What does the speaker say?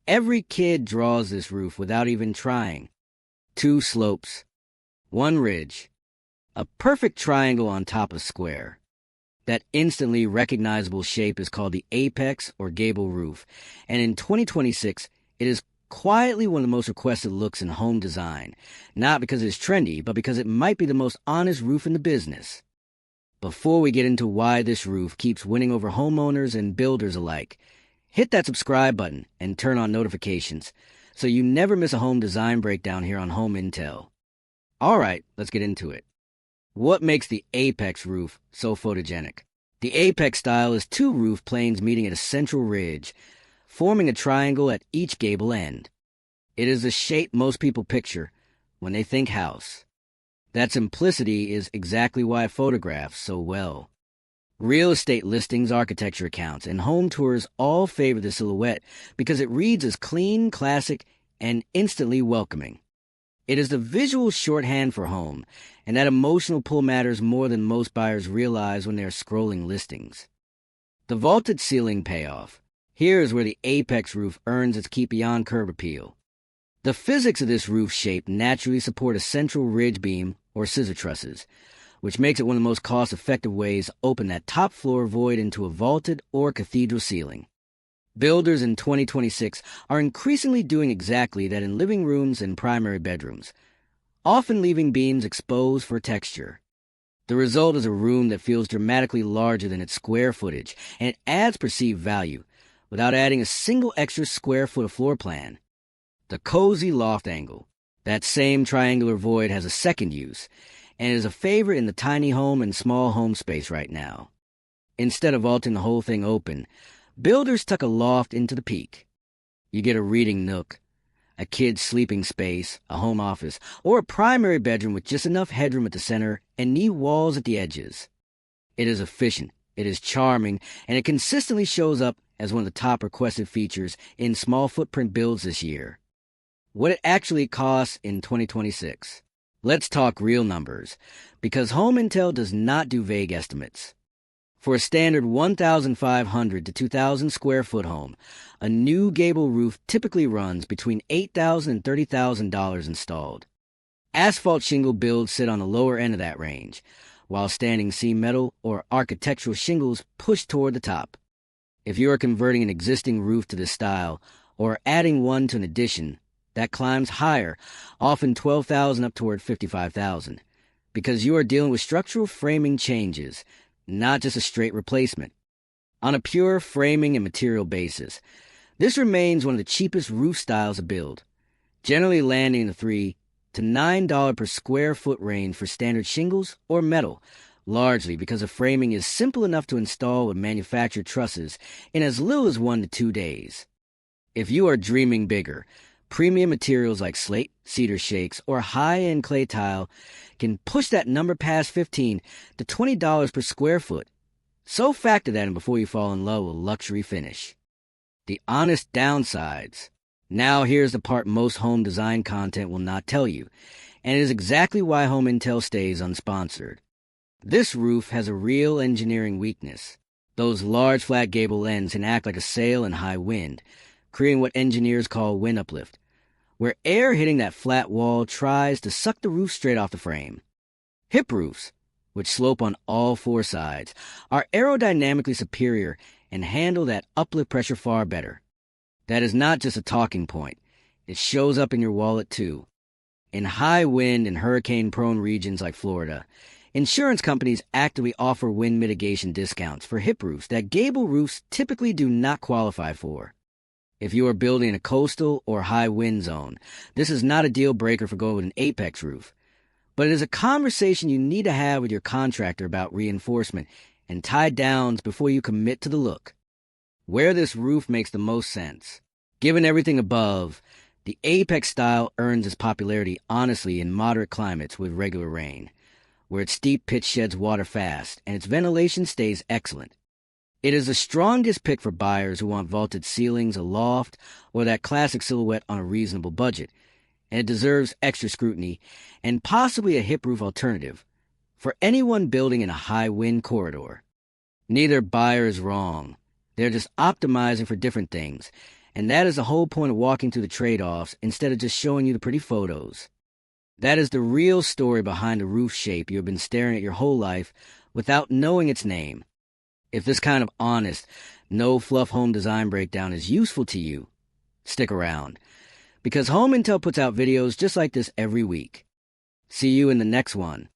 Every kid draws this roof without even trying. 2 slopes, 1 ridge, a perfect triangle on top of square. That instantly recognizable shape is called the apex or gable roof, and in 2026, it is quietly one of the most requested looks in home design, not because it's trendy, but because it might be the most honest roof in the business. Before we get into why this roof keeps winning over homeowners and builders alike, hit that subscribe button and turn on notifications so you never miss a home design breakdown here on Home Intel. All right, let's get into it. What makes the apex roof so photogenic? The apex style is 2 roof planes meeting at a central ridge, forming a triangle at each gable end. It is the shape most people picture when they think house. That simplicity is exactly why it photographs so well. Real estate listings, architecture accounts, and home tours all favor the silhouette because it reads as clean, classic, and instantly welcoming. It is the visual shorthand for home, and that emotional pull matters more than most buyers realize when they are scrolling listings. The vaulted ceiling payoff. Here is where the apex roof earns its keep beyond curb appeal. The physics of this roof shape naturally support a central ridge beam or scissor trusses, which makes it one of the most cost-effective ways to open that top floor void into a vaulted or cathedral ceiling. Builders in 2026 are increasingly doing exactly that in living rooms and primary bedrooms, often leaving beams exposed for texture. The result is a room that feels dramatically larger than its square footage, and it adds perceived value without adding a single extra square foot of floor plan. The cozy loft angle. That same triangular void has a second use, and is a favorite in the tiny home and small home space right now. Instead of vaulting the whole thing open, builders tuck a loft into the peak. You get a reading nook, a kid's sleeping space, a home office, or a primary bedroom with just enough headroom at the center and knee walls at the edges. It is efficient, it is charming, and it consistently shows up as one of the top requested features in small footprint builds this year. What it actually costs in 2026. Let's talk real numbers, because Home Intel does not do vague estimates. For a standard 1,500 to 2,000 square foot home, a new gable roof typically runs between $8,000 and $30,000 installed. Asphalt shingle builds sit on the lower end of that range, while standing seam metal or architectural shingles push toward the top. If you are converting an existing roof to this style, or adding one to an addition, that climbs higher, often $12,000 up toward $55,000, because you are dealing with structural framing changes, not just a straight replacement. On a pure framing and material basis, this remains one of the cheapest roof styles to build, generally landing in the $3 to $9 per square foot range for standard shingles or metal, largely because the framing is simple enough to install with manufactured trusses in as little as 1 to 2 days. If you are dreaming bigger, premium materials like slate, cedar shakes, or high-end clay tile can push that number past $15 to $20 per square foot. So factor that in before you fall in love with luxury finish. The honest downsides. Now here's the part most home design content will not tell you, and it is exactly why Home Intel stays unsponsored. This roof has a real engineering weakness. Those large flat gable ends can act like a sail in high wind, creating what engineers call wind uplift, where air hitting that flat wall tries to suck the roof straight off the frame. Hip roofs, which slope on all 4 sides, are aerodynamically superior and handle that uplift pressure far better. That is not just a talking point. It shows up in your wallet too. In high wind and hurricane-prone regions like Florida, insurance companies actively offer wind mitigation discounts for hip roofs that gable roofs typically do not qualify for. If you are building in a coastal or high wind zone, this is not a deal breaker for going with an apex roof, but it is a conversation you need to have with your contractor about reinforcement and tie downs before you commit to the look. Where this roof makes the most sense. Given everything above, the apex style earns its popularity honestly in moderate climates with regular rain, where its steep pitch sheds water fast and its ventilation stays excellent. It is the strongest pick for buyers who want vaulted ceilings, a loft, or that classic silhouette on a reasonable budget, and it deserves extra scrutiny and possibly a hip roof alternative for anyone building in a high wind corridor. Neither buyer is wrong. They're just optimizing for different things, And that is the whole point of walking through the trade-offs instead of just showing you the pretty photos. That is the real story behind the roof shape you have been staring at your whole life without knowing its name. If this kind of honest, no-fluff home design breakdown is useful to you, stick around, because Home Intel puts out videos just like this every week. See you in the next one.